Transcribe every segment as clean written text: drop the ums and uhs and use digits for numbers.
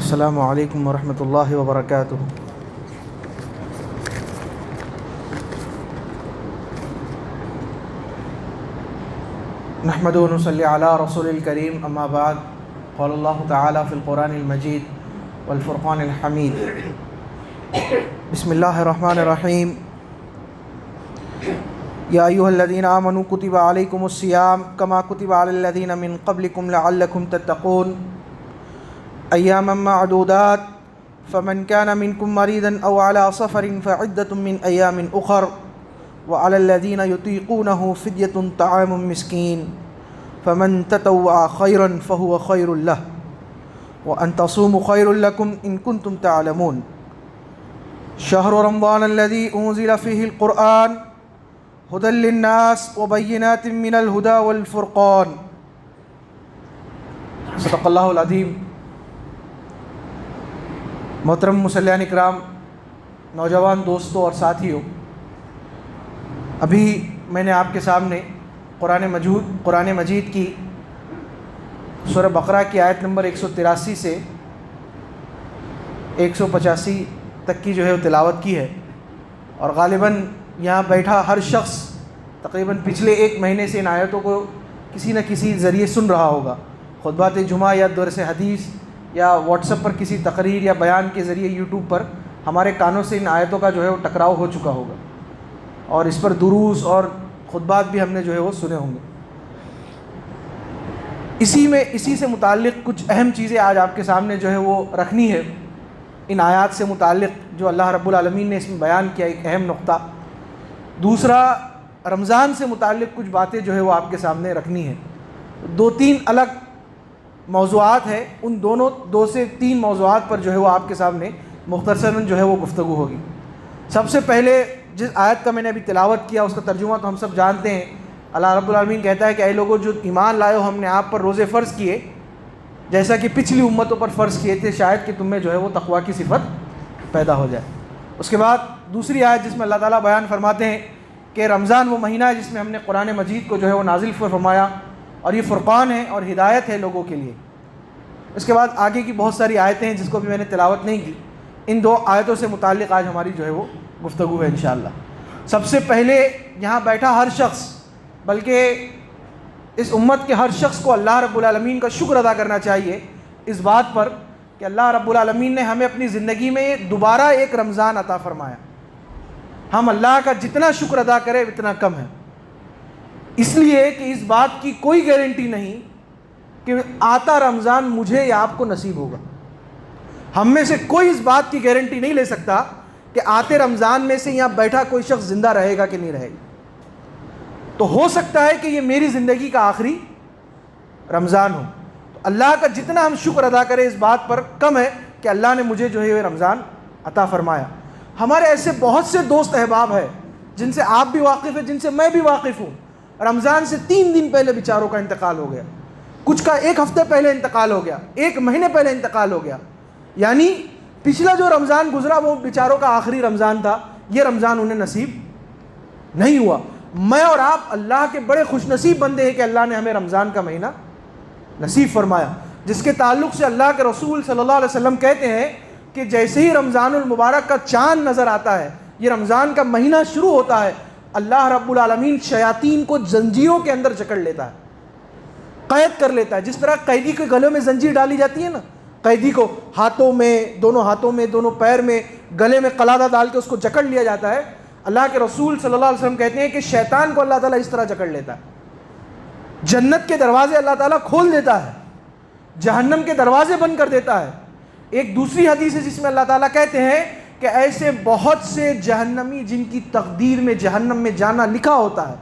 السلام علیکم ورحمۃ اللہ وبرکاتہ۔ نحمد و نصلی علی رسول الکریم، اما بعد، قال اللہ تعالی فی القرآن المجید والفرقان الحمید۔ بسم اللہ الرحمن الرحیم۔ یا ایھا الذین آمنوا کتب علیکم الصیام کما کتب علی الذین من قبلکم لعلکم تتقون ایاما معدودات فمن كان منكم مريضا او على سفر فعدة من ايام اخر وعلى الذين يطيقونه فدية طعام مسكين فمن تطوع خيرا فهو خير له وان تصوموا خير لكم ان كنتم تعلمون شهر رمضان الذي انزل فيه القرآن هدى للناس وبينات من الهدى والفرقان صدق اللہ العظیم۔ محترم مصلیان اکرام، نوجوان دوستوں اور ساتھیوں، ابھی میں نے آپ کے سامنے قرآن مجید کی سورہ بقرہ کی آیت نمبر 183 سے 185 تک کی وہ تلاوت کی ہے، اور غالباً یہاں بیٹھا ہر شخص تقریباً پچھلے ایک مہینے سے ان آیتوں کو کسی نہ کسی ذریعے سن رہا ہوگا، خطبات جمعہ یا درس حدیث یا واٹس ایپ پر کسی تقریر یا بیان کے ذریعے یوٹیوب پر ہمارے کانوں سے ان آیتوں کا وہ ٹکراؤ ہو چکا ہوگا، اور اس پر دروس اور خطبات بھی ہم نے وہ سنے ہوں گے۔ اسی سے متعلق کچھ اہم چیزیں آج آپ کے سامنے وہ رکھنی ہے، ان آیات سے متعلق جو اللہ رب العالمین نے اس میں بیان کیا، ایک اہم نقطہ۔ دوسرا، رمضان سے متعلق کچھ باتیں وہ آپ کے سامنے رکھنی ہے۔ دو تین الگ موضوعات ہیں، ان دو سے تین موضوعات پر وہ آپ کے سامنے مختصراً وہ گفتگو ہوگی۔ سب سے پہلے جس آیت کا میں نے ابھی تلاوت کیا اس کا ترجمہ تو ہم سب جانتے ہیں۔ اللہ رب العالمین کہتا ہے کہ اے لوگوں جو ایمان لائے ہو، ہم نے آپ پر روزے فرض کیے جیسا کہ پچھلی امتوں پر فرض کیے تھے، شاید کہ تم میں وہ تقویٰ کی صفت پیدا ہو جائے۔ اس کے بعد دوسری آیت جس میں اللہ تعالیٰ بیان فرماتے ہیں کہ رمضان وہ مہینہ ہے جس میں ہم نے قرآن مجید کو وہ نازل فرمایا، اور یہ فرقان ہے اور ہدایت ہے لوگوں کے لیے۔ اس کے بعد آگے کی بہت ساری آیتیں ہیں جس کو بھی میں نے تلاوت نہیں کی۔ ان دو آیتوں سے متعلق آج ہماری وہ گفتگو ہے انشاءاللہ۔ سب سے پہلے یہاں بیٹھا ہر شخص، بلکہ اس امت کے ہر شخص کو اللہ رب العالمین کا شکر ادا کرنا چاہیے اس بات پر کہ اللہ رب العالمین نے ہمیں اپنی زندگی میں دوبارہ ایک رمضان عطا فرمایا۔ ہم اللہ کا جتنا شکر ادا کریں اتنا کم ہے، اس لیے کہ اس بات کی کوئی گارنٹی نہیں کہ آتا رمضان مجھے یا آپ کو نصیب ہوگا۔ ہم میں سے کوئی اس بات کی گارنٹی نہیں لے سکتا کہ آتے رمضان میں سے یہاں بیٹھا کوئی شخص زندہ رہے گا کہ نہیں رہے گا۔ تو ہو سکتا ہے کہ یہ میری زندگی کا آخری رمضان ہو، تو اللہ کا جتنا ہم شکر ادا کریں اس بات پر کم ہے کہ اللہ نے مجھے یہ رمضان عطا فرمایا۔ ہمارے ایسے بہت سے دوست احباب ہیں جن سے آپ بھی واقف ہیں، جن سے میں بھی واقف ہوں، رمضان سے 3 دن پہلے بیچاروں کا انتقال ہو گیا، کچھ کا 1 ہفتے پہلے انتقال ہو گیا، 1 مہینے پہلے انتقال ہو گیا۔ یعنی پچھلا جو رمضان گزرا وہ بیچاروں کا آخری رمضان تھا، یہ رمضان انہیں نصیب نہیں ہوا۔ میں اور آپ اللہ کے بڑے خوش نصیب بندے ہیں کہ اللہ نے ہمیں رمضان کا مہینہ نصیب فرمایا، جس کے تعلق سے اللہ کے رسول صلی اللہ علیہ وسلم کہتے ہیں کہ جیسے ہی رمضان المبارک کا چاند نظر آتا ہے، یہ رمضان کا مہینہ شروع ہوتا ہے، اللہ رب العالمین شیاطین کو زنجیروں کے اندر جکڑ لیتا ہے، قید کر لیتا ہے۔ جس طرح قیدی کے گلوں میں زنجیر ڈالی جاتی ہے نا، قیدی کو دونوں ہاتھوں میں دونوں پیر میں گلے میں قلادہ ڈال کے اس کو جکڑ لیا جاتا ہے، اللہ کے رسول صلی اللہ علیہ وسلم کہتے ہیں کہ شیطان کو اللہ تعالیٰ اس طرح جکڑ لیتا ہے۔ جنت کے دروازے اللہ تعالیٰ کھول دیتا ہے، جہنم کے دروازے بند کر دیتا ہے۔ ایک دوسری حدیث ہے جس میں اللہ تعالیٰ کہتے ہیں کہ ایسے بہت سے جہنمی جن کی تقدیر میں جہنم میں جانا لکھا ہوتا ہے،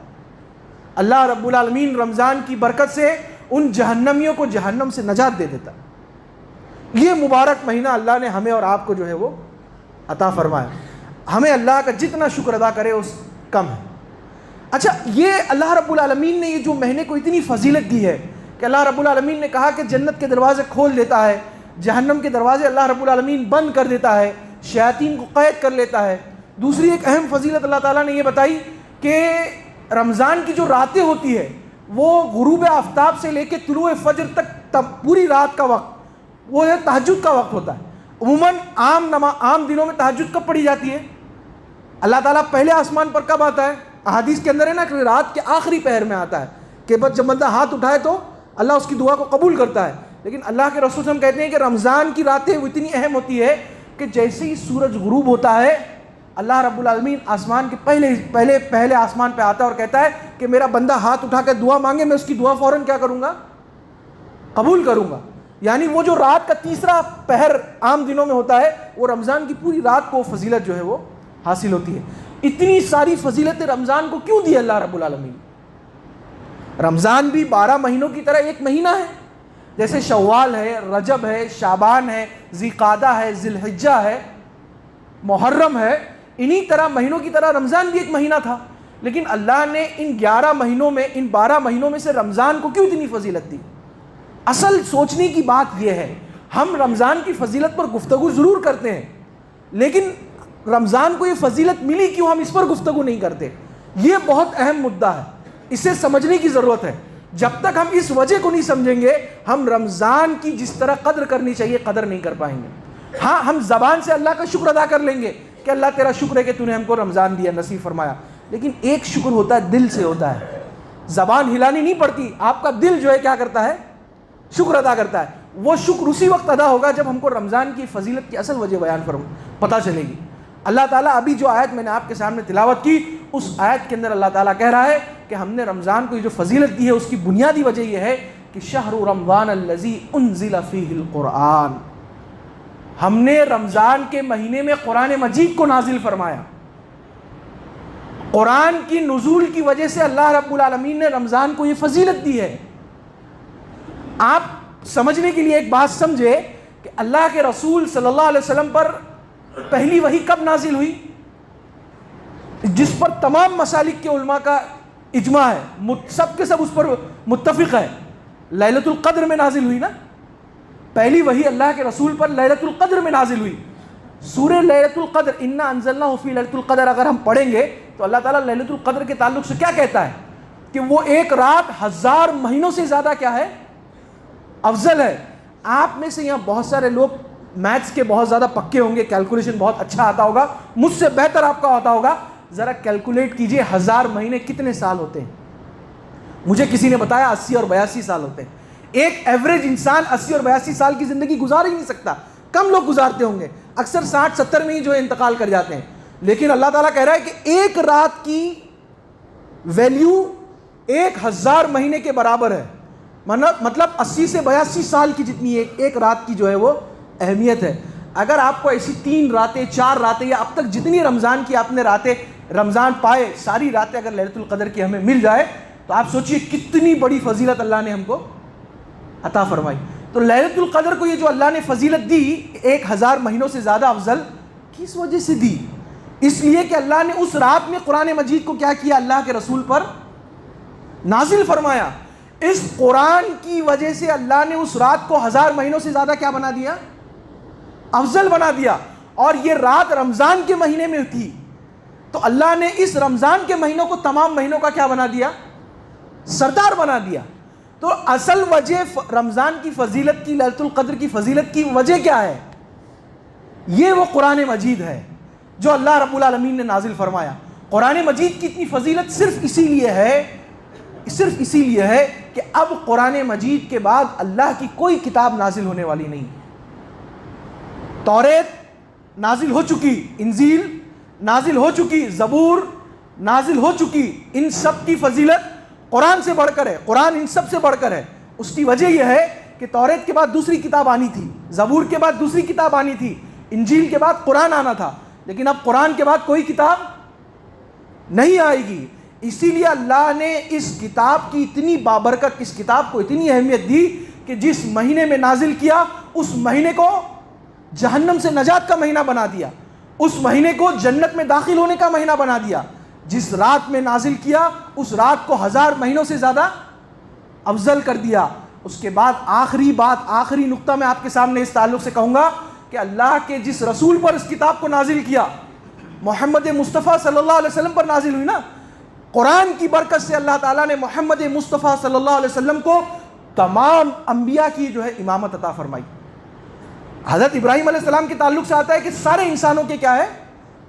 اللہ رب العالمین رمضان کی برکت سے ان جہنمیوں کو جہنم سے نجات دے دیتا ہے۔ یہ مبارک مہینہ اللہ نے ہمیں اور آپ کو وہ عطا فرمایا۔ ہمیں اللہ کا جتنا شکر ادا کرے اس کم ہے۔ اچھا، یہ اللہ رب العالمین نے یہ جو مہینے کو اتنی فضیلت دی ہے کہ اللہ رب العالمین نے کہا کہ جنت کے دروازے کھول دیتا ہے، جہنم کے دروازے اللہ رب العالمین بند کر دیتا ہے، شیاطین کو قید کر لیتا ہے۔ دوسری ایک اہم فضیلت اللہ تعالیٰ نے یہ بتائی کہ رمضان کی جو راتیں ہوتی ہے وہ غروب آفتاب سے لے کے طلوع فجر تک پوری رات کا وقت وہ ہے تہجد کا وقت ہوتا ہے. عموماً عام دنوں میں تہجد کب پڑھی جاتی ہے؟ اللہ تعالیٰ پہلے آسمان پر کب آتا ہے؟ احادیث کے اندر ہے نا کہ رات کے آخری پہر میں آتا ہے کہ بس جب بندہ ہاتھ اٹھائے تو اللہ اس کی دعا کو قبول کرتا ہے. لیکن اللہ کے رسول ہم کہتے ہیں کہ رمضان کی راتیں وہ اتنی اہم ہوتی ہے کہ جیسے ہی سورج غروب ہوتا ہے اللہ رب العالمین آسمان کے پہلے آسمان پہ آتا ہے اور کہتا ہے کہ میرا بندہ ہاتھ اٹھا کے دعا مانگے، میں اس کی دعا فوراً کیا کروں گا؟ قبول کروں گا. یعنی وہ جو رات کا تیسرا پہر عام دنوں میں ہوتا ہے وہ رمضان کی پوری رات کو فضیلت جو ہے وہ حاصل ہوتی ہے. اتنی ساری فضیلتیں رمضان کو کیوں دی اللہ رب العالمین؟ رمضان بھی 12 مہینوں کی طرح ایک مہینہ ہے. جیسے شوال ہے، رجب ہے، شعبان ہے، ذوالقعدہ ہے، ذی الحجہ ہے، محرم ہے، انہی طرح مہینوں کی طرح رمضان بھی ایک مہینہ تھا. لیکن اللہ نے ان 11 مہینوں میں، ان 12 مہینوں میں سے رمضان کو کیوں اتنی فضیلت دی؟ اصل سوچنے کی بات یہ ہے، ہم رمضان کی فضیلت پر گفتگو ضرور کرتے ہیں لیکن رمضان کو یہ فضیلت ملی کیوں، ہم اس پر گفتگو نہیں کرتے. یہ بہت اہم مدعا ہے، اسے سمجھنے کی ضرورت ہے. جب تک ہم اس وجہ کو نہیں سمجھیں گے ہم رمضان کی جس طرح قدر کرنی چاہیے قدر نہیں کر پائیں گے. ہاں ہم زبان سے اللہ کا شکر ادا کر لیں گے کہ اللہ تیرا شکر ہے کہ تو نے ہم کو رمضان دیا، نصیب فرمایا، لیکن ایک شکر ہوتا ہے دل سے ہوتا ہے. زبان ہلانی نہیں پڑتی، آپ کا دل جو ہے کیا کرتا ہے؟ شکر ادا کرتا ہے. وہ شکر اسی وقت ادا ہوگا جب ہم کو رمضان کی فضیلت کی اصل وجہ بیان پتہ چلے گی. اللہ تعالیٰ ابھی جو آیت میں نے آپ کے سامنے تلاوت کی اس آیت کے اندر اللہ تعالیٰ کہہ رہا ہے کہ ہم نے رمضان کو جو فضیلت دی ہے اس کی بنیادی وجہ یہ ہے کہ شہر رمضان الذی انزل فیہ القرآن، ہم نے رمضان کے مہینے میں قرآن مجید کو نازل فرمایا. قرآن کی نزول کی وجہ سے اللہ رب العالمین نے رمضان کو یہ فضیلت دی ہے. آپ سمجھنے کے لیے ایک بات سمجھے کہ اللہ کے رسول صلی اللہ علیہ وسلم پر پہلی وحی کب نازل ہوئی، جس پر تمام مسالک کے علماء کا اجماع ہے، سب کے سب اس پر متفق ہے؟ لیلۃ القدر میں نازل ہوئی نا. پہلی وحی اللہ کے رسول پر لیلۃ القدر میں نازل ہوئی. سورہ لیلۃ القدر انا انزلناہ فی لیلۃ القدر اگر ہم پڑھیں گے تو اللہ تعالیٰ لیلۃ القدر کے تعلق سے کیا کہتا ہے کہ وہ ایک رات 1000 مہینوں سے زیادہ کیا ہے؟ افضل ہے. آپ میں سے یہاں بہت سارے لوگ میتھس کے بہت زیادہ پکے ہوں گے، کیلکولیشن بہت اچھا آتا ہوگا، مجھ سے بہتر آپ کا ہوتا ہوگا. ذرا کیلکولیٹ کیجئے 1000 مہینے کتنے سال ہوتے ہیں؟ مجھے کسی نے بتایا 80 اور 82 سال ہوتے ہیں. ایک ایوریج انسان 80 اور 82 سال کی زندگی گزار ہی نہیں سکتا. کم لوگ گزارتے ہوں گے، اکثر 60-70 میں ہی جو ہے انتقال کر جاتے ہیں. لیکن اللہ تعالیٰ کہہ رہا ہے کہ ایک رات کی ویلیو 1000 مہینے کے برابر ہے. مطلب 80 سے 82 سال کی جتنی ایک رات کی جو ہے وہ اہمیت ہے. اگر آپ کو ایسی 3 راتیں 4 راتیں یا اب تک جتنی رمضان کی آپ نے راتیں رمضان پائے ساری راتیں اگر لیلۃ القدر کی ہمیں مل جائے تو آپ سوچئے کتنی بڑی فضیلت اللہ نے ہم کو عطا فرمائی. تو لیلۃ القدر کو یہ جو اللہ نے فضیلت دی 1000 مہینوں سے زیادہ افضل کس وجہ سے دی؟ اس لیے کہ اللہ نے اس رات میں قرآن مجید کو کیا کیا؟ اللہ کے رسول پر نازل فرمایا. اس قرآن کی وجہ سے اللہ نے اس رات کو 1000 مہینوں سے زیادہ کیا بنا دیا؟ افضل بنا دیا. اور یہ رات رمضان کے مہینے میں تھی تو اللہ نے اس رمضان کے مہینوں کو تمام مہینوں کا کیا بنا دیا؟ سردار بنا دیا. تو اصل وجہ رمضان کی فضیلت کی، لیلۃ القدر کی فضیلت کی وجہ کیا ہے؟ یہ وہ قرآن مجید ہے جو اللہ رب العالمین نے نازل فرمایا. قرآن مجید کی اتنی فضیلت صرف اسی لیے ہے کہ اب قرآن مجید کے بعد اللہ کی کوئی کتاب نازل ہونے والی نہیں. توریت نازل ہو چکی، انجیل نازل ہو چکی، زبور نازل ہو چکی. ان سب کی فضیلت قرآن سے بڑھ کر ہے، قرآن ان سب سے بڑھ کر ہے. اس کی وجہ یہ ہے کہ توریت کے بعد دوسری کتاب آنی تھی، زبور کے بعد دوسری کتاب آنی تھی، انجیل کے بعد قرآن آنا تھا، لیکن اب قرآن کے بعد کوئی کتاب نہیں آئے گی. اسی لیے اللہ نے اس کتاب کی اتنی بابرکت، اس کتاب کو اتنی اہمیت دی کہ جس مہینے میں نازل کیا اس مہینے کو جہنم سے نجات کا مہینہ بنا دیا، اس مہینے کو جنت میں داخل ہونے کا مہینہ بنا دیا. جس رات میں نازل کیا اس رات کو 1000 مہینوں سے زیادہ افضل کر دیا. اس کے بعد آخری نقطہ میں آپ کے سامنے اس تعلق سے کہوں گا کہ اللہ کے جس رسول پر اس کتاب کو نازل کیا، محمد مصطفیٰ صلی اللہ علیہ وسلم پر نازل ہوئی نا. قرآن کی برکت سے اللہ تعالیٰ نے محمد مصطفیٰ صلی اللہ علیہ وسلم کو تمام انبیاء کی جو ہے امامت عطا فرمائی. حضرت ابراہیم علیہ السلام کے تعلق سے آتا ہے کہ سارے انسانوں کے کیا ہے؟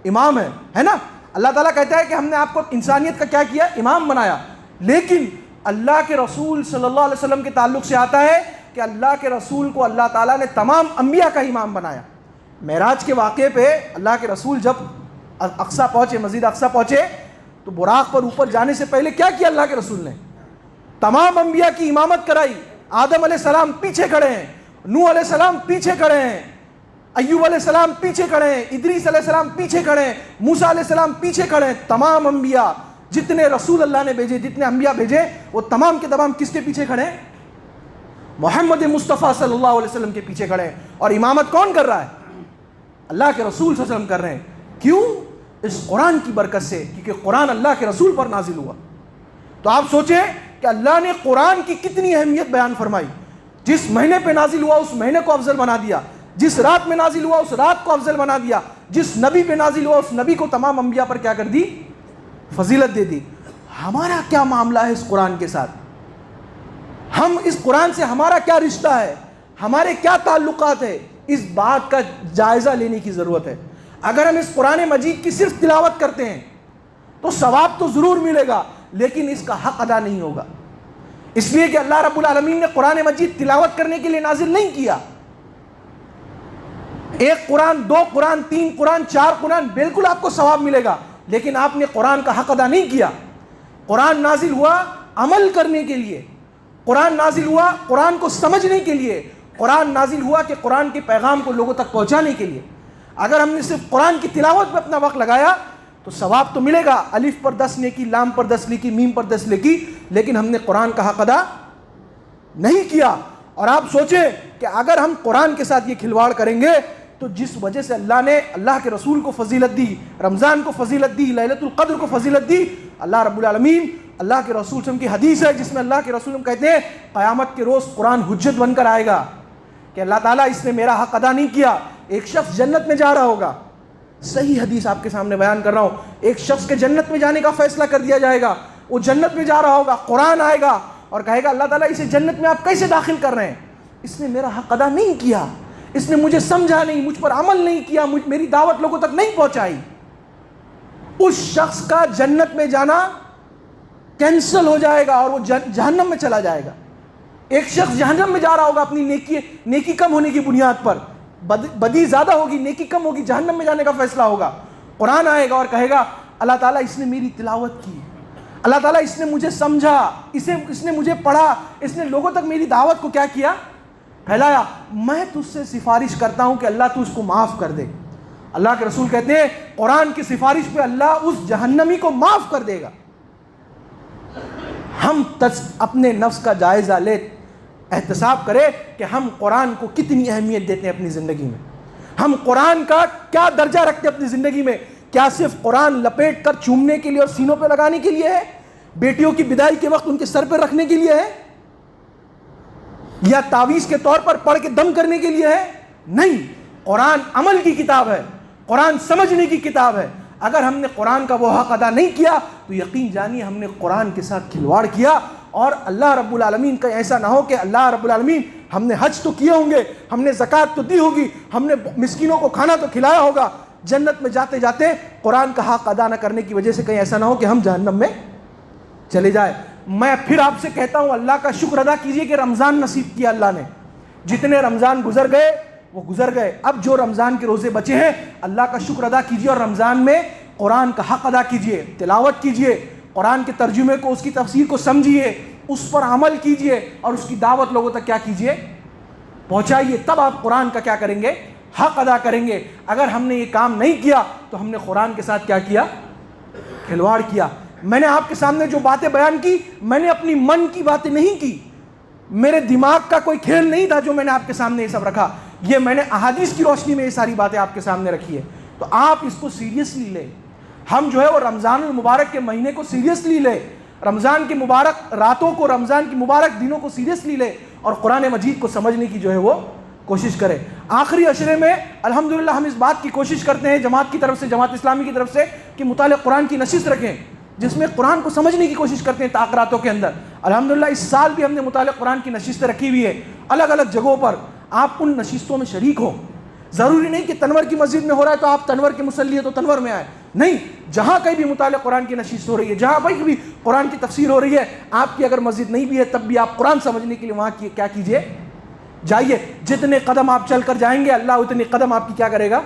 امام ہے نا. اللہ تعالیٰ کہتا ہے کہ ہم نے آپ کو انسانیت کا کیا کیا؟ امام بنایا. لیکن اللہ کے رسول صلی اللہ علیہ وسلم کے تعلق سے آتا ہے کہ اللہ کے رسول کو اللہ تعالیٰ نے تمام انبیاء کا امام بنایا. معراج کے واقعے پہ اللہ کے رسول جب اقصیٰ پہنچے، مسجد اقصیٰ پہنچے، تو براق پر اوپر جانے سے پہلے کیا کیا اللہ کے رسول نے؟ تمام انبیاء کی امامت کرائی. آدم علیہ السلام پیچھے کھڑے ہیں، نوح علیہ السلام پیچھے کھڑے ہیں، ایوب علیہ السلام پیچھے کھڑے ہیں، ادریس علیہ السلام پیچھے کھڑے ہیں، موسیٰ علیہ السلام پیچھے کھڑے ہیں. تمام انبیاء، جتنے رسول اللہ نے بھیجے، جتنے انبیاء بھیجے، وہ تمام کے تمام کس کے پیچھے کھڑے ہیں؟ محمد مصطفیٰ صلی اللہ علیہ وسلم کے پیچھے کھڑے ہیں. اور امامت کون کر رہا ہے؟ اللہ کے رسول صلی اللہ علیہ وسلم کر رہے ہیں. کیوں؟ اس قرآن کی برکت سے، کیونکہ قرآن اللہ کے رسول پر نازل ہوا. تو آپ سوچیں کہ اللہ نے قرآن کی کتنی اہمیت بیان فرمائی. جس مہینے پہ نازل ہوا اس مہینے کو افضل بنا دیا، جس رات میں نازل ہوا اس رات کو افضل بنا دیا، جس نبی پہ نازل ہوا اس نبی کو تمام انبیاء پر کیا کر دی؟ فضیلت دے دی. ہمارا کیا معاملہ ہے اس قرآن کے ساتھ؟ ہم اس قرآن سے ہمارا کیا رشتہ ہے؟ ہمارے کیا تعلقات ہیں؟ اس بات کا جائزہ لینے کی ضرورت ہے. اگر ہم اس قرآن مجید کی صرف تلاوت کرتے ہیں تو ثواب تو ضرور ملے گا، لیکن اس کا حق ادا نہیں ہوگا. اس لیے کہ اللہ رب العالمین نے قرآن مجید تلاوت کرنے کے لیے نازل نہیں کیا. ایک قرآن، دو قرآن، تین قرآن، چار قرآن، بالکل آپ کو ثواب ملے گا، لیکن آپ نے قرآن کا حق ادا نہیں کیا. قرآن نازل ہوا عمل کرنے کے لیے، قرآن نازل ہوا قرآن کو سمجھنے کے لیے، قرآن نازل ہوا کہ قرآن کے پیغام کو لوگوں تک پہنچانے کے لیے. اگر ہم نے صرف قرآن کی تلاوت پہ اپنا وقت لگایا تو ثواب تو ملے گا، الف پر 10 نیکی، لام پر 10 نیکی، میم پر 10 نیکی، لیکن ہم نے قرآن کا حق ادا نہیں کیا. اور آپ سوچیں کہ اگر ہم قرآن کے ساتھ یہ کھلواڑ کریں گے تو جس وجہ سے اللہ نے اللہ کے رسول کو فضیلت دی، رمضان کو فضیلت دی، لیلۃ القدر کو فضیلت دی، اللہ رب العالمین، اللہ کے رسول صلی اللہ علیہ وسلم کی حدیث ہے جس میں اللہ کے رسول کہتے ہیں قیامت کے روز قرآن حجت بن کر آئے گا کہ اللہ تعالیٰ اس نے میرا حق ادا نہیں کیا. ایک شخص جنت میں جا رہا ہوگا، صحیح حدیث آپ کے سامنے بیان کر رہا ہوں، ایک شخص کے جنت میں جانے کا فیصلہ کر دیا جائے گا. وہ جنت میں جا رہا ہوگا، قرآن آئے گا اور کہے گا اللہ تعالیٰ اسے جنت میں آپ کیسے داخل کر رہے ہیں؟ اس نے میرا حق ادا نہیں کیا، اس نے مجھے سمجھا نہیں، مجھ پر عمل نہیں کیا، میری دعوت لوگوں تک نہیں پہنچائی. اس شخص کا جنت میں جانا کینسل ہو جائے گا اور وہ جہنم میں چلا جائے گا. ایک شخص جہنم میں جا رہا ہوگا اپنی نیکی کم ہونے کی بنیاد پر، بدی زیادہ ہوگی، نیکی کم ہوگی، جہنم میں جانے کا فیصلہ ہوگا. قرآن آئے گا اور کہے گا اللہ تعالیٰ اس نے میری تلاوت کی، اللہ تعالیٰ اس نے مجھے سمجھا، اس نے مجھے پڑھا، اس نے لوگوں تک میری دعوت کو کیا کیا؟ پھیلایا. میں تجھ سے سفارش کرتا ہوں کہ اللہ تو اس کو معاف کر دے. اللہ کے رسول کہتے ہیں قرآن کی سفارش پہ اللہ اس جہنمی کو معاف کر دے گا. ہم اپنے نفس کا جائزہ لے، احتساب کرے کہ ہم قرآن کو کتنی اہمیت دیتے ہیں اپنی زندگی میں. ہم قرآن کا کیا درجہ رکھتے ہیں اپنی زندگی میں. کیا صرف قرآن لپیٹ کر چومنے کے لیے اور سینوں پہ لگانے کے لیے ہے؟ بیٹیوں کی بدائی کے وقت ان کے سر پہ رکھنے کے لیے ہے؟ یا تعویذ کے طور پر پڑھ کے دم کرنے کے لیے ہے؟ نہیں. قرآن عمل کی کتاب ہے، قرآن سمجھنے کی کتاب ہے. اگر ہم نے قرآن کا وہ حق ادا نہیں کیا تو یقین جانیے ہم نے قرآن کے ساتھ کھلواڑ کیا. اور اللہ رب العالمین کا ایسا نہ ہو کہ اللہ رب العالمین، ہم نے حج تو کیے ہوں گے، ہم نے زکوٰۃ تو دی ہوگی، ہم نے مسکینوں کو کھانا تو کھلایا ہوگا، جنت میں جاتے جاتے قرآن کا حق ادا نہ کرنے کی وجہ سے کہیں ایسا نہ ہو کہ ہم جہنم میں چلے جائے. میں پھر آپ سے کہتا ہوں اللہ کا شکر ادا کیجئے کہ رمضان نصیب کیا اللہ نے. جتنے رمضان گزر گئے وہ گزر گئے، اب جو رمضان کے روزے بچے ہیں اللہ کا شکر ادا کیجئے اور رمضان میں قرآن کا حق ادا کیجئے، تلاوت کیجئے، قرآن کے ترجمے کو، اس کی تفسیر کو سمجھیے، اس پر عمل کیجئے اور اس کی دعوت لوگوں تک کیا کیجئے؟ پہنچائیے. تب آپ قرآن کا کیا کریں گے؟ حق ادا کریں گے. اگر ہم نے یہ کام نہیں کیا تو ہم نے قرآن کے ساتھ کیا کیا؟ کھلواڑ کیا. میں نے آپ کے سامنے جو باتیں بیان کی، میں نے اپنی من کی باتیں نہیں کی، میرے دماغ کا کوئی کھیل نہیں تھا جو میں نے آپ کے سامنے یہ سب رکھا. یہ میں نے احادیث کی روشنی میں یہ ساری باتیں آپ کے سامنے رکھی ہے. تو آپ اس کو سیریسلی لیں. ہم جو ہے وہ رمضان المبارک کے مہینے کو سیریسلی لیں، رمضان کی مبارک راتوں کو، رمضان کی مبارک دنوں کو سیریسلی لیں اور قرآن مجید کو سمجھنے کی جو ہے وہ کوشش کریں. آخری عشرے میں الحمدللہ ہم اس بات کی کوشش کرتے ہیں جماعت کی طرف سے، جماعت اسلامی کی طرف سے، کہ مطالعہ قرآن کی نشست رکھیں جس میں قرآن کو سمجھنے کی کوشش کرتے ہیں تاخراتوں کے اندر. الحمدللہ اس سال بھی ہم نے مطالعہ قرآن کی نشستیں رکھی ہوئی ہے الگ الگ جگہوں پر. آپ ان نشستوں میں شریک ہوں. ضروری نہیں کہ تنور کی مسجد میں ہو رہا ہے تو آپ تنور کے مصلی ہے تو تنور میں آئے. نہیں, جہاں کہیں بھی مطالعہ قرآن کی نشست ہو رہی ہے, جہاں کہیں بھی قرآن کی تفسیر ہو رہی ہے, آپ کی اگر مسجد نہیں بھی ہے تب بھی آپ قرآن سمجھنے کے لیے وہاں کیا کیجئے, جائیے. جتنے قدم آپ چل کر جائیں گے اللہ اتنے قدم آپ کی کیا کرے گا,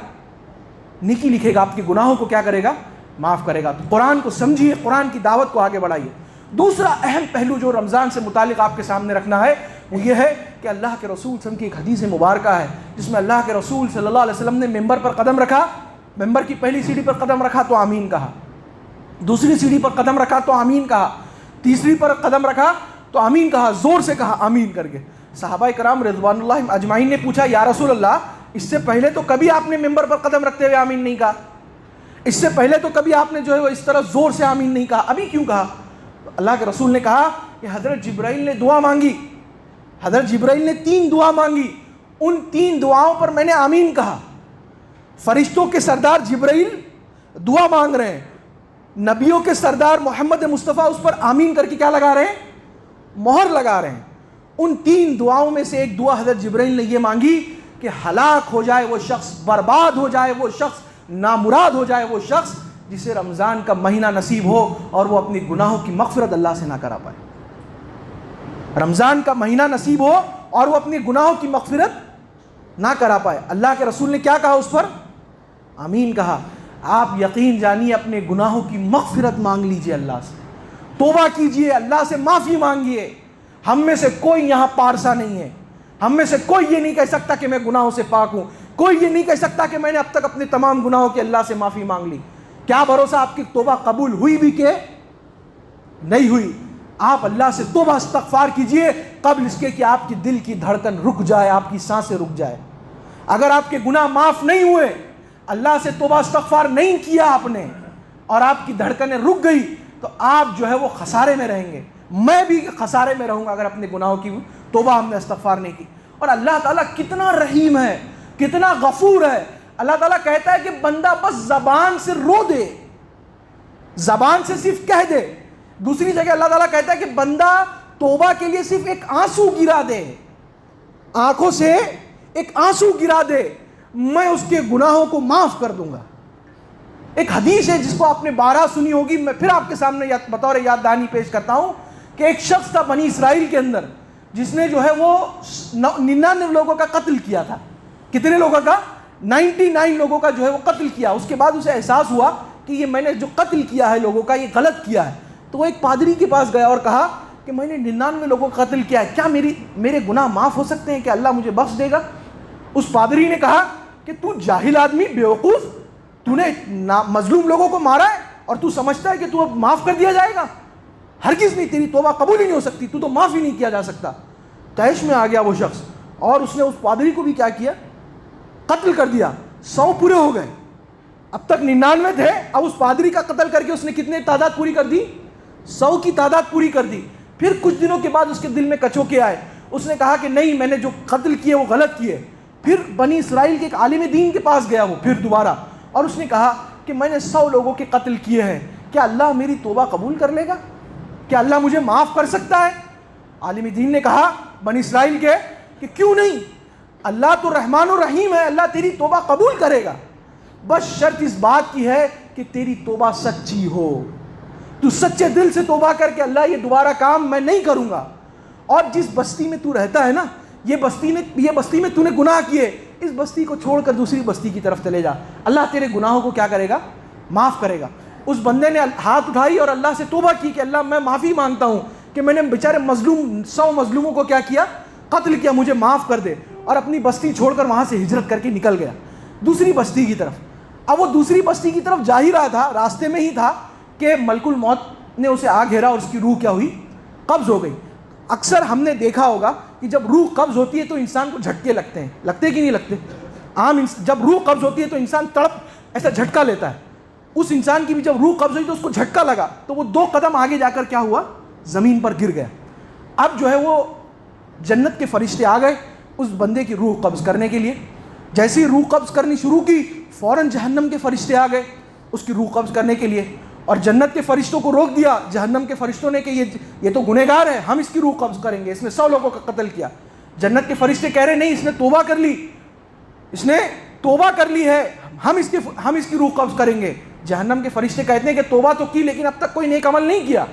نیکی لکھے گا, آپ کے گناہوں کو کیا کرے گا, معاف کرے گا. تو قرآن کو سمجھیے, قرآن کی دعوت کو آگے بڑھائیے. دوسرا اہم پہلو جو رمضان سے متعلق آپ کے سامنے رکھنا ہے وہ یہ ہے کہ اللہ کے رسول صلی اللہ علیہ وسلم کی ایک حدیث مبارکہ ہے جس میں اللہ کے رسول صلی اللہ علیہ وسلم نے ممبر پر قدم رکھا, ممبر کی پہلی سیڑھی پر قدم رکھا تو آمین کہا, دوسری سیڑھی پر قدم رکھا تو آمین کہا, تیسری پر قدم رکھا تو آمین کہا, زور سے کہا آمین کر کے. صحابہ کرام رضوان اللہ اجمعین نے پوچھا یا رسول اللہ, اس سے پہلے تو کبھی آپ نے ممبر پر قدم رکھتے ہوئے آمین نہیں کہا, اس سے پہلے تو کبھی آپ نے جو ہے وہ اس طرح زور سے آمین نہیں کہا, ابھی کیوں کہا؟ اللہ کے رسول نے کہا کہ حضرت جبرائیل نے دعا مانگی, حضرت جبرائیل نے 3 دعا مانگی, ان 3 دعاؤں پر میں نے آمین کہا. فرشتوں کے سردار جبرائیل دعا مانگ رہے ہیں, نبیوں کے سردار محمد مصطفیٰ اس پر آمین کر کے کیا لگا رہے ہیں, مہر لگا رہے ہیں. ان 3 دعاؤں میں سے ایک دعا حضرت جبرائیل نے یہ مانگی کہ ہلاک ہو جائے وہ شخص, برباد ہو جائے وہ شخص, نامراد ہو جائے وہ شخص جسے رمضان کا مہینہ نصیب ہو اور وہ اپنی گناہوں کی مغفرت اللہ سے نہ کرا پائے. رمضان کا مہینہ نصیب ہو اور وہ اپنی گناہوں کی مغفرت نہ کرا پائے. اللہ کے رسول نے کیا کہا اس پر, آمین کہا. آپ یقین جانیے اپنے گناہوں کی مغفرت مانگ لیجئے, اللہ سے توبہ کیجئے, اللہ سے معافی مانگیے. ہم میں سے کوئی یہاں پارسا نہیں ہے, ہم میں سے کوئی یہ نہیں کہہ سکتا کہ میں گناہوں سے پاک ہوں, کوئی یہ نہیں کہہ سکتا کہ میں نے اب تک اپنے تمام گناہوں کی اللہ سے معافی مانگ لی. کیا بھروسہ آپ کی توبہ قبول ہوئی بھی کہ نہیں ہوئی. آپ اللہ سے توبہ استغفار کیجئے قبل اس کے کہ آپ کی دل کی دھڑکن رک جائے, آپ کی سانسیں رک جائے. اگر آپ کے گناہ معاف نہیں ہوئے, اللہ سے توبہ استغفار نہیں کیا آپ نے, اور آپ کی دھڑکنیں رک گئی, تو آپ جو ہے وہ خسارے میں رہیں گے. میں بھی خسارے میں رہوں گا اگر اپنے گناہوں کی توبہ ہم نے استغفار نہیں کی. اور اللہ تعالیٰ کتنا رحیم ہے, کتنا غفور ہے. اللہ تعالیٰ کہتا ہے کہ بندہ بس زبان سے رو دے, زبان سے صرف کہہ دے. دوسری جگہ اللہ تعالیٰ کہتا ہے کہ بندہ توبہ کے لیے صرف ایک آنسو گرا دے, آنکھوں سے ایک آنسو گرا دے, میں اس کے گناہوں کو معاف کر دوں گا. ایک حدیث ہے جس کو آپ نے 12 سنی ہوگی, میں پھر آپ کے سامنے بطور یاد دہانی پیش کرتا ہوں کہ ایک شخص تھا بنی اسرائیل کے اندر جس نے جو ہے وہ 99 لوگوں کا قتل کیا تھا. کتنے لوگوں کا؟ 99 لوگوں کا جو ہے وہ قتل کیا. اس کے بعد اسے احساس ہوا کہ یہ میں نے جو قتل کیا ہے لوگوں کا, یہ غلط کیا ہے. تو وہ ایک پادری کے پاس گیا اور کہا کہ میں نے 99 لوگوں کا قتل کیا ہے, کیا میرے گناہ معاف ہو سکتے ہیں, کہ اللہ مجھے بخش دے گا؟ اس پادری نے کہا کہ تو جاہل آدمی, بیوقوف, تو نے مظلوم لوگوں کو مارا ہے اور تو سمجھتا ہے کہ تو اب معاف کر دیا جائے گا؟ ہرگز نہیں, تیری توبہ قبول ہی نہیں ہو سکتی, تو معاف ہی نہیں کیا جا سکتا. طیش میں آ گیا وہ شخص اور اس نے اس پادری کو بھی کیا کیا, قتل کر دیا. 100 پورے ہو گئے, اب تک 99 تھے, اب اس پادری کا قتل کر کے اس نے کتنے تعداد پوری کر دی, 100 کی تعداد پوری کر دی. پھر کچھ دنوں کے بعد اس کے دل میں کچوکے آئے, اس نے کہا کہ نہیں, میں نے جو قتل کیے وہ غلط کیے. پھر بنی اسرائیل کے ایک عالم دین کے پاس گیا وہ پھر دوبارہ, اور اس نے کہا کہ میں نے 100 لوگوں کے قتل کیے ہیں, کیا اللہ میری توبہ قبول کر لے گا, کیا اللہ مجھے معاف کر سکتا ہے؟ عالم دین نے کہا بنی اسرائیل کے کہ کیوں نہیں, اللہ تو رحمان و رحیم ہے, اللہ تیری توبہ قبول کرے گا, بس شرط اس بات کی ہے کہ تیری توبہ سچی ہو, تو سچے دل سے توبہ کر کے اللہ یہ دوبارہ کام میں نہیں کروں گا. اور جس بستی میں تو رہتا ہے نا, یہ بستی میں تو نے گناہ کیے, اس بستی کو چھوڑ کر دوسری بستی کی طرف چلے جا, اللہ تیرے گناہوں کو کیا کرے گا, معاف کرے گا. اس بندے نے ہاتھ اٹھائی اور اللہ سے توبہ کی کہ اللہ میں معافی مانگتا ہوں کہ میں نے بیچارے 100 مظلوموں کو کیا کیا, قتل کیا, مجھے معاف کر دے. اور اپنی بستی چھوڑ کر وہاں سے ہجرت کر کے نکل گیا دوسری بستی کی طرف. اب وہ دوسری بستی کی طرف جا ہی رہا تھا, راستے میں ہی تھا کہ ملک الموت نے اسے آ گھیرا اور اس کی روح کیا ہوئی, قبض ہو گئی. اکثر ہم نے دیکھا ہوگا کہ جب روح قبض ہوتی ہے تو انسان کو جھٹکے لگتے ہیں, لگتے کہ نہیں لگتے؟ عام جب روح قبض ہوتی ہے تو انسان تڑپ ایسا جھٹکا لیتا ہے. اس انسان کی بھی جب روح قبض ہوئی تو اس کو جھٹکا لگا, تو وہ 2 قدم آگے جا کر کیا ہوا, زمین پر گر گیا. اب جو ہے وہ جنت کے فرشتے آ گئے اس بندے کی روح قبض کرنے کے لیے. جیسے ہی روح قبض کرنی شروع کی, فوراً جہنم کے فرشتے آ گئے اس کی روح قبض کرنے کے لیے, اور جنت کے فرشتوں کو روک دیا. جہنم کے فرشتوں نے کہ یہ تو گنہگار ہے, ہم اس کی روح قبض کریں گے, اس نے 100 لوگوں کا قتل کیا. جنت کے فرشتے کہہ رہے نہیں، اس نے توبہ کر لی، اس نے توبہ کر لی ہے، ہم اس کی روح قبض کریں گے۔ جہنم کے فرشتے کہتے ہیں کہ توبہ تو کی لیکن اب تک کوئی نیک عمل نہیں کیا،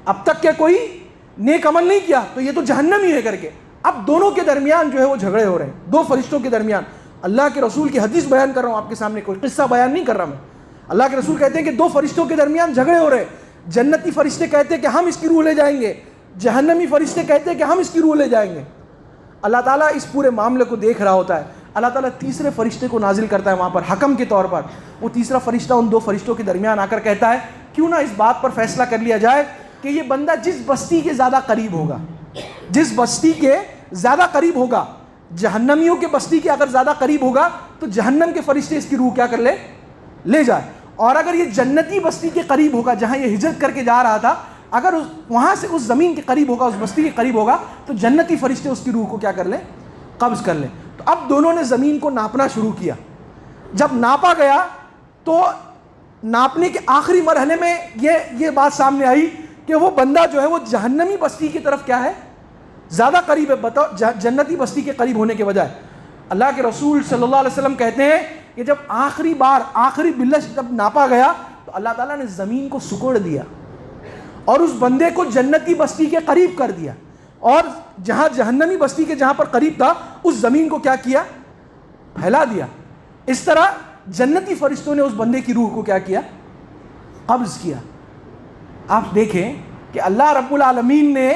اب تک کیا کوئی نیک عمل نہیں کیا، تو یہ تو جہنم ہی ہے کر کے۔ اب دونوں کے درمیان جو ہے وہ جھگڑے ہو رہے ہیں، دو فرشتوں کے درمیان۔ اللہ کے رسول کی حدیث بیان کر رہا ہوں آپ کے سامنے، کوئی قصہ بیان نہیں کر رہا میں۔ اللہ کے رسول کہتے ہیں کہ دو فرشتوں کے درمیان جھگڑے ہو رہے ہیں، جنتی فرشتے کہتے ہیں کہ ہم اس کی روح لے جائیں گے، جہنمی فرشتے کہتے ہیں کہ ہم اس کی روح لے جائیں گے۔ اللہ تعالیٰ اس پورے معاملے کو دیکھ رہا ہوتا ہے، اللہ تعالیٰ تیسرے فرشتے کو نازل کرتا ہے وہاں پر حکم کے طور پر۔ وہ تیسرا فرشتہ ان دو فرشتوں کے درمیان آ کر کہتا ہے کیوں نہ اس بات پر فیصلہ کر لیا جائے کہ یہ بندہ جس بستی کے زیادہ قریب ہوگا، جس بستی کے زیادہ قریب ہوگا، جہنمیوں کے بستی کے اگر زیادہ قریب ہوگا تو جہنم کے فرشتے اس کی روح کیا کر لے جائے، اور اگر یہ جنتی بستی کے قریب ہوگا جہاں یہ ہجرت کر کے جا رہا تھا، اگر وہاں سے اس زمین کے قریب ہوگا، اس بستی کے قریب ہوگا، تو جنتی فرشتے اس کی روح کو کیا کر لیں، قبض کر لیں۔ تو اب دونوں نے زمین کو ناپنا شروع کیا۔ جب ناپا گیا تو ناپنے کے آخری مرحلے میں یہ بات سامنے آئی کہ وہ بندہ جو ہے وہ جہنمی بستی کی طرف کیا ہے، زیادہ قریب ہے بطور جنتی بستی کے قریب ہونے کے بجائے۔ اللہ کے رسول صلی اللہ علیہ وسلم کہتے ہیں کہ جب آخری بلش جب ناپا گیا تو اللہ تعالیٰ نے زمین کو سکوڑ دیا اور اس بندے کو جنتی بستی کے قریب کر دیا، اور جہاں جہنمی بستی کے جہاں پر قریب تھا اس زمین کو کیا پھیلا دیا۔ اس طرح جنتی فرشتوں نے اس بندے کی روح کو کیا قبض کیا۔ آپ دیکھیں کہ اللہ رب العالمین نے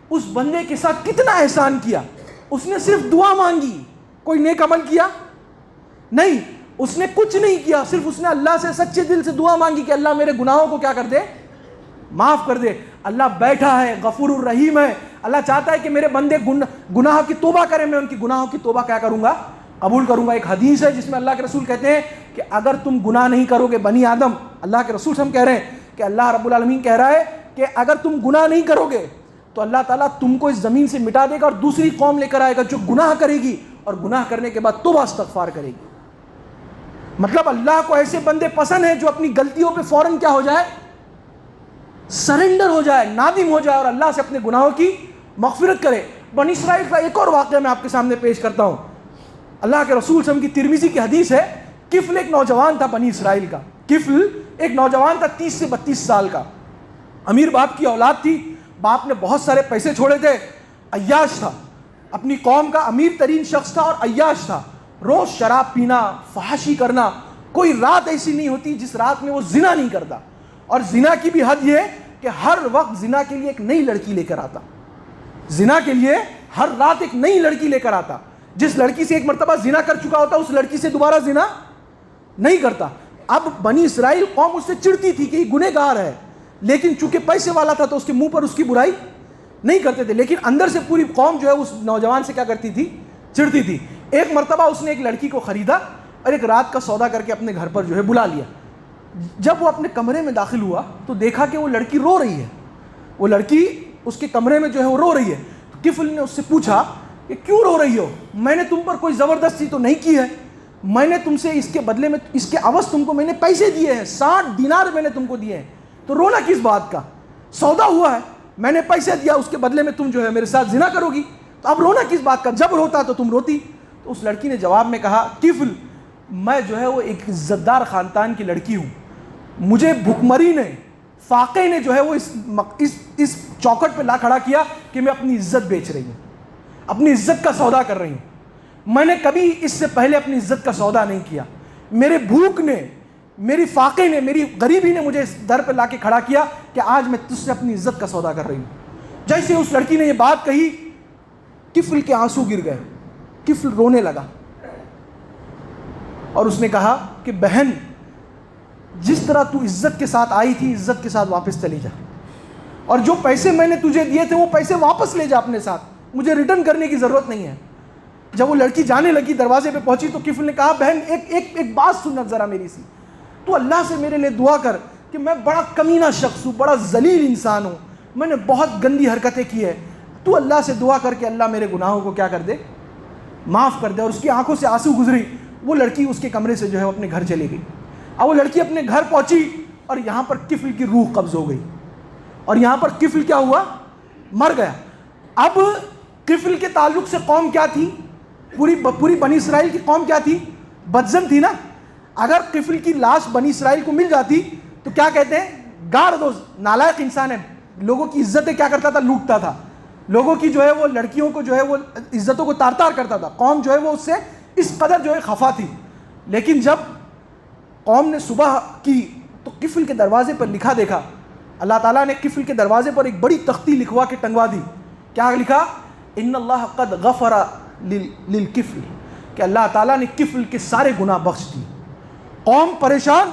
اس بندے کے ساتھ کتنا احسان کیا۔ اس نے صرف دعا مانگی، کوئی نیک عمل کیا نہیں، اس نے کچھ نہیں کیا، صرف اس نے اللہ سے سچے دل سے دعا مانگی کہ اللہ میرے گناہوں کو کیا کر دے، معاف کر دے۔ اللہ بیٹھا ہے، غفور الرحیم ہے، اللہ چاہتا ہے کہ میرے بندے گناہ کی توبہ کریں، میں ان کی گناہوں کی توبہ کیا کروں گا، قبول کروں گا۔ ایک حدیث ہے جس میں اللہ کے رسول کہتے ہیں کہ اگر تم گناہ نہیں کرو گے بنی آدم، اللہ کے رسول سے ہم کہہ رہے ہیں کہ اللہ رب العالمین کہہ رہا ہے کہ اگر تم گناہ نہیں کرو گے تو اللہ تعالیٰ تم کو اس زمین سے مٹا دے گا اور دوسری قوم لے کر آئے گا جو گناہ کرے گی اور گناہ کرنے کے بعد توبہ استغفار کرے گی۔ مطلب اللہ کو ایسے بندے پسند ہیں جو اپنی غلطیوں پہ فوراً کیا ہو جائے، سرنڈر ہو جائے، نادم ہو جائے اور اللہ سے اپنے گناہوں کی مغفرت کرے۔ بنی اسرائیل کا ایک اور واقعہ میں آپ کے سامنے پیش کرتا ہوں۔ اللہ کے رسول صلی اللہ علیہ وسلم کی ترمذی کی حدیث ہے، کفل ایک نوجوان تھا بنی اسرائیل کا، کفل ایک نوجوان تھا 30 سے 32 سال کا، امیر باپ کی اولاد تھی، باپ نے بہت سارے پیسے چھوڑے تھے، عیاش تھا، اپنی قوم کا امیر ترین شخص تھا اور عیاش تھا، روز شراب پینا، فحاشی کرنا، کوئی رات ایسی نہیں ہوتی جس رات میں وہ زنا نہیں کرتا، اور زنا کی بھی حد یہ کہ ہر وقت زنا کے لیے ایک نئی لڑکی لے کر آتا، زنا کے لیے ہر رات ایک نئی لڑکی لے کر آتا، جس لڑکی سے ایک مرتبہ زنا کر چکا ہوتا اس لڑکی سے دوبارہ زنا نہیں کرتا۔ اب بنی اسرائیل قوم اس سے چڑھتی تھی کہ یہ گنہگار ہے، لیکن چونکہ پیسے والا تھا تو اس کے منہ پر اس کی برائی نہیں کرتے تھے، لیکن اندر سے پوری قوم جو ہے اس نوجوان سے کیا کرتی تھی، چڑھتی تھی۔ ایک مرتبہ اس نے ایک لڑکی کو خریدا اور ایک رات کا سودا کر کے اپنے گھر پر جو ہے بلا لیا۔ جب وہ اپنے کمرے میں داخل ہوا تو دیکھا کہ وہ لڑکی رو رہی ہے، وہ لڑکی اس کے کمرے میں جو ہے وہ رو رہی ہے۔ تو کفل نے اس سے پوچھا کہ کیوں رو رہی ہو، میں نے تم پر کوئی زبردستی تو نہیں کی ہے، میں نے تم سے اس کے بدلے میں اس کے عوض تم کو میں نے پیسے دیے ہیں، 60 دینار میں نے تم کو دیے ہیں، تو رونا کس بات کا، سودا ہوا ہے، میں نے پیسے دیا، اس کے بدلے میں تم جو ہے میرے ساتھ زنا کرو گی، تو اب رونا کس بات کا، جب روتا تو تم روتی۔ تو اس لڑکی نے جواب میں کہا، کفل میں جو ہے وہ ایک عزت دار خاندان کی لڑکی ہوں، مجھے بھکمری نے، فاقے نے جو ہے وہ اس چوکٹ پہ لا کھڑا کیا کہ میں اپنی عزت بیچ رہی ہوں، اپنی عزت کا سودا کر رہی ہوں، میں نے کبھی اس سے پہلے اپنی عزت کا سودا نہیں کیا، میرے بھوک نے، میری فاقے نے، میری غریبی نے مجھے اس در پہ لا کے کھڑا کیا کہ آج میں تجھ سے اپنی عزت کا سودا کر رہی ہوں۔ جیسے اس لڑکی نے یہ بات کہی کفل کے آنسو گر گئے، کفل رونے لگا اور اس نے کہا کہ بہن جس طرح تو عزت کے ساتھ آئی تھی عزت کے ساتھ واپس چلی جا، اور جو پیسے میں نے تجھے دیے تھے وہ پیسے واپس لے جا اپنے ساتھ، مجھے ریٹرن کرنے کی ضرورت نہیں ہے۔ جب وہ لڑکی جانے لگی دروازے پہ پہنچی تو کفل نے کہا بہن ایک بات سننا ذرا میری سی، تو اللہ سے میرے لیے دعا کر کہ میں بڑا کمینہ شخص ہوں، بڑا ذلیل انسان ہوں، میں نے بہت گندی حرکتیں کی ہے، تو اللہ سے دعا کر کے اللہ میرے گناہوں کو کیا کر دے، معاف کر دے۔ اور اس کی آنکھوں سے آنسو گزری، وہ لڑکی اس کے کمرے سے جو ہے اپنے گھر چلی گئی۔ اب وہ لڑکی اپنے گھر پہنچی اور یہاں پر کفل کی روح قبض ہو گئی، اور یہاں پر کفل کیا ہوا، مر گیا۔ اب قفل کے تعلق سے قوم کیا تھی؟ پوری بنی اسرائیل کی قوم کیا تھی؟ بدزن تھی نا. اگر قفل کی لاش بنی اسرائیل کو مل جاتی تو کیا کہتے ہیں؟ گاڑ دو، نالائق انسان ہے. لوگوں کی عزتیں کیا کرتا تھا؟ لوٹتا تھا. لوگوں کی جو ہے وہ لڑکیوں کو جو ہے وہ عزتوں کو تار تار کرتا تھا. قوم جو ہے وہ اس سے اس قدر جو ہے خفا تھی. لیکن جب قوم نے صبح کی تو قفل کے دروازے پر لکھا دیکھا. اللہ تعالیٰ نے قفل کے دروازے پر ایک بڑی تختی لکھوا کے ٹنگوا دی. کیا لکھا؟ ان اللہ قد غفر للقفل، کہ اللہ تعالیٰ نے قفل کے سارے گناہ بخش دیے. قوم پریشان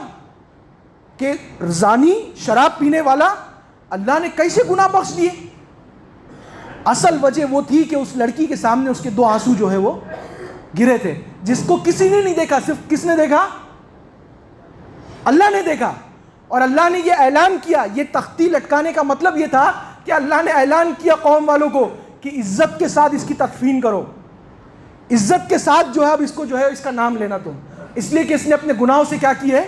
کہ زانی، شراب پینے والا، اللہ نے کیسے گناہ بخش دیے؟ اصل وجہ وہ تھی کہ اس لڑکی کے سامنے اس کے 2 آنسو جو ہے وہ گرے تھے، جس کو کسی نے نہیں دیکھا. صرف کس نے دیکھا؟ اللہ نے دیکھا. اور اللہ نے یہ اعلان کیا. یہ تختی لٹکانے کا مطلب یہ تھا کہ اللہ نے اعلان کیا قوم والوں کو کہ عزت کے ساتھ اس کی تدفین کرو. عزت کے ساتھ جو ہے اب اس کو جو ہے اس کا نام لینا تم، اس لیے کہ اس نے اپنے گناہوں سے کیا کی ہے؟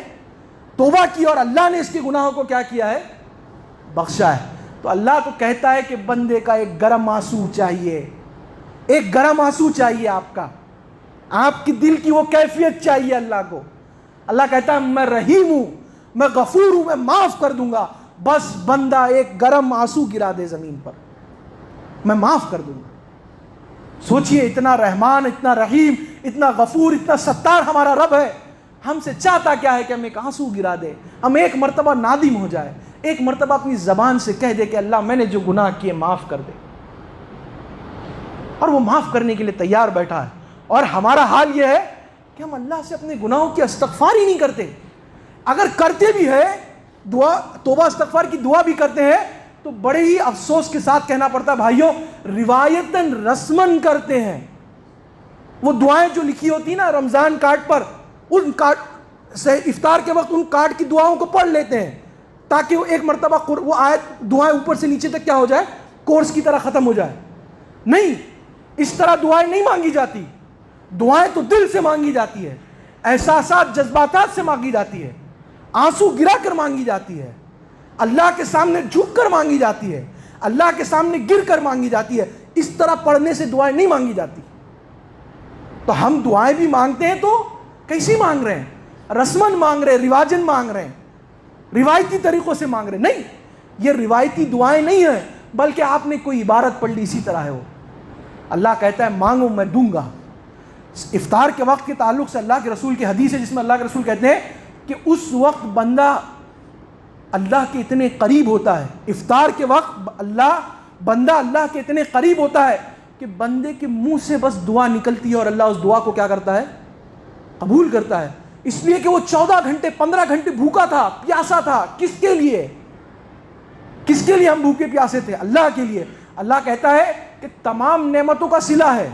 توبہ کی. اور اللہ نے اس کے گناہوں کو کیا کیا ہے؟ بخشا ہے. تو اللہ تو کہتا ہے کہ بندے کا ایک گرم آنسو چاہیے، ایک گرم آنسو چاہیے. آپ کی دل کی وہ کیفیت چاہیے اللہ کو. اللہ کہتا ہے میں رحیم ہوں، میں غفور ہوں، میں معاف کر دوں گا. بس بندہ ایک گرم آنسو گرا دے زمین پر، میں معاف کر دوں گا. سوچئے اتنا رحمان، اتنا رحیم، اتنا غفور، اتنا ستار ہمارا رب ہے. ہم سے چاہتا کیا ہے کہ ہم ایک آنسو گرا دے، ہم ایک مرتبہ نادم ہو جائے، ایک مرتبہ اپنی زبان سے کہہ دے کہ اللہ میں نے جو گناہ کیے معاف کر دے. اور وہ معاف کرنے کے لیے تیار بیٹھا ہے. اور ہمارا حال یہ ہے کہ ہم اللہ سے اپنے گناہوں کی استغفار ہی نہیں کرتے. اگر کرتے بھی ہے دعا، توبہ استغفار کی دعا بھی کرتے ہیں، تو بڑے ہی افسوس کے ساتھ کہنا پڑتا ہے بھائیوں، روایتاً رسماً کرتے ہیں. وہ دعائیں جو لکھی ہوتی نا رمضان کارڈ پر، ان کارڈ سے افطار کے وقت ان کارڈ کی دعاؤں کو پڑھ لیتے ہیں تاکہ وہ ایک مرتبہ وہ آیت دعائیں اوپر سے نیچے تک کیا ہو جائے؟ کورس کی طرح ختم ہو جائے. نہیں، اس طرح دعائیں نہیں مانگی جاتی. دعائیں تو دل سے مانگی جاتی ہے، احساسات، جذباتات سے مانگی جاتی ہے، آنسو گرا کر مانگی جاتی ہے، اللہ کے سامنے جھک کر مانگی جاتی ہے، اللہ کے سامنے گر کر مانگی جاتی ہے. اس طرح پڑھنے سے دعائیں نہیں مانگی جاتی. تو ہم دعائیں بھی مانگتے ہیں تو کیسی مانگ رہے ہیں؟ رسماً مانگ رہے ہیں، رواجن مانگ رہے ہیں، روایتی طریقوں سے مانگ رہے ہیں. نہیں، یہ روایتی دعائیں نہیں ہیں، بلکہ آپ نے کوئی عبارت پڑھ لی، اسی طرح ہے وہ. اللہ کہتا ہے مانگو میں دوں گا. افطار کے وقت کے تعلق سے اللہ کے رسول کی حدیث ہے جس میں اللہ کے رسول کہتے ہیں کہ اس وقت بندہ اللہ کے اتنے قریب ہوتا ہے. افطار کے وقت بندہ اللہ کے اتنے قریب ہوتا ہے کہ بندے کے منہ سے بس دعا نکلتی ہے اور اللہ اس دعا کو کیا کرتا ہے؟ قبول کرتا ہے. اس لیے کہ وہ 14 گھنٹے 15 گھنٹے بھوکا تھا، پیاسا تھا. کس کے لیے؟ کس کے لیے ہم بھوکے پیاسے تھے؟ اللہ کے لیے. اللہ کہتا ہے کہ تمام نعمتوں کا صلہ ہے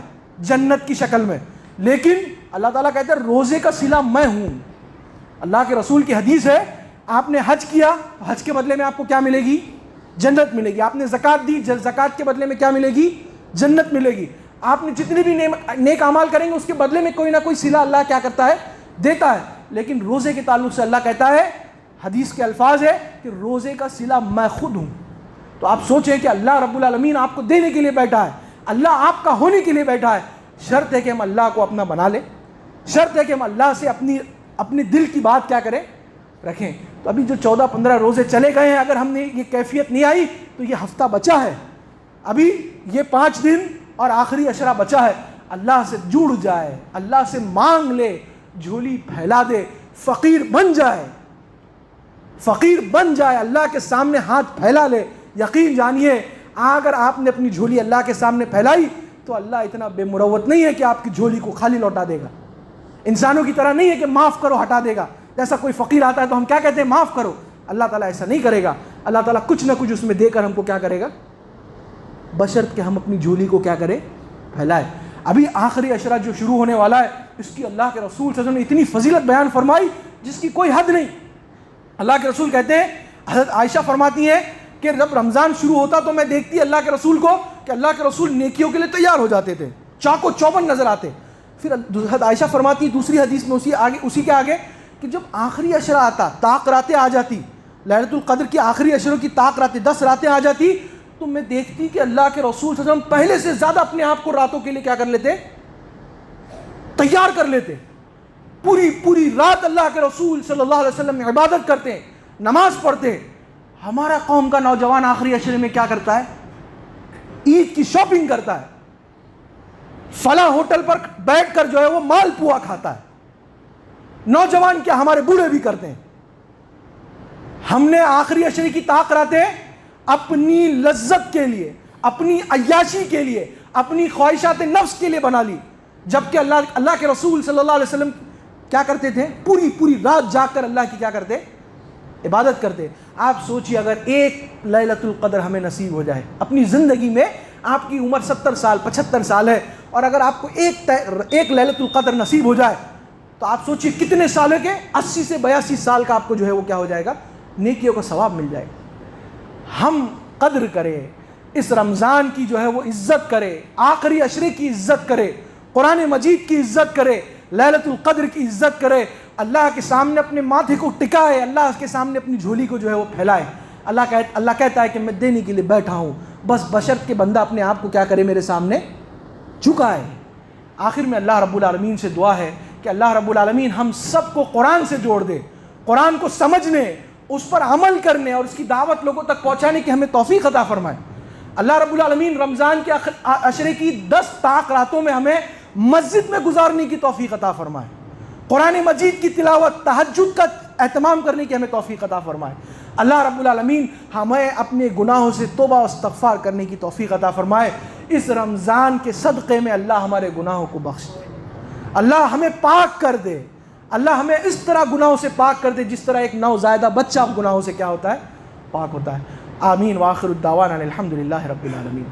جنت کی شکل میں، لیکن اللہ تعالیٰ کہتا ہے روزے کا صلہ میں ہوں. اللہ کے رسول کی حدیث ہے، آپ نے حج کیا، حج کے بدلے میں آپ کو کیا ملے گی؟ جنت ملے گی. آپ نے زکوٰۃ دی، زکوٰۃ کے بدلے میں کیا ملے گی؟ جنت ملے گی. آپ نے جتنے بھی نیک اعمال کریں گے اس کے بدلے میں کوئی نہ کوئی صلہ اللہ کیا کرتا ہے؟ دیتا ہے. لیکن روزے کے تعلق سے اللہ کہتا ہے، حدیث کے الفاظ ہے کہ روزے کا صلہ میں خود ہوں. تو آپ سوچیں کہ اللہ رب العالمین آپ کو دینے کے لیے بیٹھا ہے، اللہ آپ کا ہونے کے لیے بیٹھا ہے. شرط ہے کہ ہم اللہ کو اپنا بنا لیں، شرط ہے کہ ہم اللہ سے اپنی دل کی بات کیا کریں؟ رکھیں. تو ابھی جو 14-15 روزے چلے گئے ہیں، اگر ہم نے یہ کیفیت نہیں آئی تو یہ ہفتہ بچا ہے، ابھی یہ 5 دن اور آخری عشرہ بچا ہے. اللہ سے جڑ جائے، اللہ سے مانگ لے، جھولی پھیلا دے، فقیر بن جائے، فقیر بن جائے، اللہ کے سامنے ہاتھ پھیلا لے. یقین جانیے اگر آپ نے اپنی جھولی اللہ کے سامنے پھیلائی تو اللہ اتنا بے مروت نہیں ہے کہ آپ کی جھولی کو خالی لوٹا دے گا. انسانوں کی طرح نہیں ہے کہ معاف کرو ہٹا دے گا. جیسا کوئی فقیر آتا ہے تو ہم کیا کہتے ہیں؟ معاف کرو. اللہ تعالیٰ ایسا نہیں کرے گا. اللہ تعالیٰ کچھ نہ کچھ اس میں دے کر ہم کو کیا کرے گا؟ بشرط کہ ہم اپنی جھولی کو کیا کریں؟ پھیلائے. ابھی آخری عشرہ جو شروع ہونے والا ہے، اس کی اللہ کے رسول صلی اللہ علیہ وسلم نے اتنی فضیلت بیان فرمائی جس کی کوئی حد نہیں. اللہ کے رسول کہتے ہیں، حضرت عائشہ فرماتی ہیں کہ جب رمضان شروع ہوتا تو میں دیکھتی اللہ کے رسول کو کہ اللہ کے رسول نیکیوں کے لیے تیار ہو جاتے تھے، چاقو چوبند نظر آتے. پھر حضرت عائشہ فرماتی ہے دوسری حدیث میں اسی کے آگے کہ جب آخری عشرہ آتا، طاق راتیں آ جاتی، لیلۃ القدر کی آخری عشروں کی طاق راتیں 10 راتیں آ جاتی، تو میں دیکھتی کہ اللہ کے رسول صلی اللہ علیہ وسلم پہلے سے زیادہ اپنے آپ کو راتوں کے لیے کیا کر لیتے، تیار کر لیتے. پوری رات اللہ کے رسول صلی اللہ علیہ وسلم عبادت کرتے، نماز پڑھتے. ہمارا قوم کا نوجوان آخری عشرے میں کیا کرتا ہے؟ عید کی شاپنگ کرتا ہے، فلاں ہوٹل پر بیٹھ کر جو ہے وہ مال پوا کھاتا ہے. نوجوان کیا، ہمارے بوڑھے بھی کرتے ہیں. ہم نے آخری عشرے کی طاق راتیں اپنی لذت کے لیے، اپنی عیاشی کے لیے، اپنی خواہشات نفس کے لیے بنا لی، جبکہ اللہ کے رسول صلی اللہ علیہ وسلم کیا کرتے تھے؟ پوری رات جاگ کر اللہ کی کیا کرتے؟ عبادت کرتے. آپ سوچئے اگر ایک لیلۃ القدر ہمیں نصیب ہو جائے اپنی زندگی میں، آپ کی عمر 70 سال 75 سال ہے، اور اگر آپ کو ایک لیلۃ القدر نصیب ہو جائے تو آپ سوچئے کتنے سال کے 80 سے 82 سال کا آپ کو جو ہے وہ کیا ہو جائے گا؟ نیکیوں کا ثواب مل جائے گا. ہم قدر کریں، اس رمضان کی جو ہے وہ عزت کرے، آخری عشرے کی عزت کرے، قرآن مجید کی عزت کرے، لیلۃ القدر کی عزت کرے، اللہ کے سامنے اپنے ماتھے کو ٹکائے، اللہ کے سامنے اپنی جھولی کو جو ہے وہ پھیلائے. اللہ کہتا ہے کہ میں دینے کے لیے بیٹھا ہوں، بس بشرط کہ بندہ اپنے آپ کو کیا کرے؟ میرے سامنے جھکائے. آخر میں اللہ رب العالمین سے دعا ہے کہ اللہ رب العالمین ہم سب کو قرآن سے جوڑ دے، قرآن کو سمجھنے، اس پر عمل کرنے اور اس کی دعوت لوگوں تک پہنچانے کی ہمیں توفیق عطا فرمائے. اللہ رب العالمین رمضان کے عشرے کی 10 طاق راتوں میں ہمیں مسجد میں گزارنے کی توفیق عطا فرمائے، قرآن مجید کی تلاوت، تہجد کا اہتمام کرنے کی ہمیں توفیق عطا فرمائے. اللہ رب العالمین ہمیں اپنے گناہوں سے توبہ و استغفار کرنے کی توفیق عطا فرمائے. اس رمضان کے صدقے میں اللہ ہمارے گناہوں کو بخش دے، اللہ ہمیں پاک کر دے، اللہ ہمیں اس طرح گناہوں سے پاک کر دے جس طرح ایک نوزائیدہ بچہ گناہوں سے کیا ہوتا ہے؟ پاک ہوتا ہے. آمین. وآخر الدعوانا الحمدللہ رب العالمین.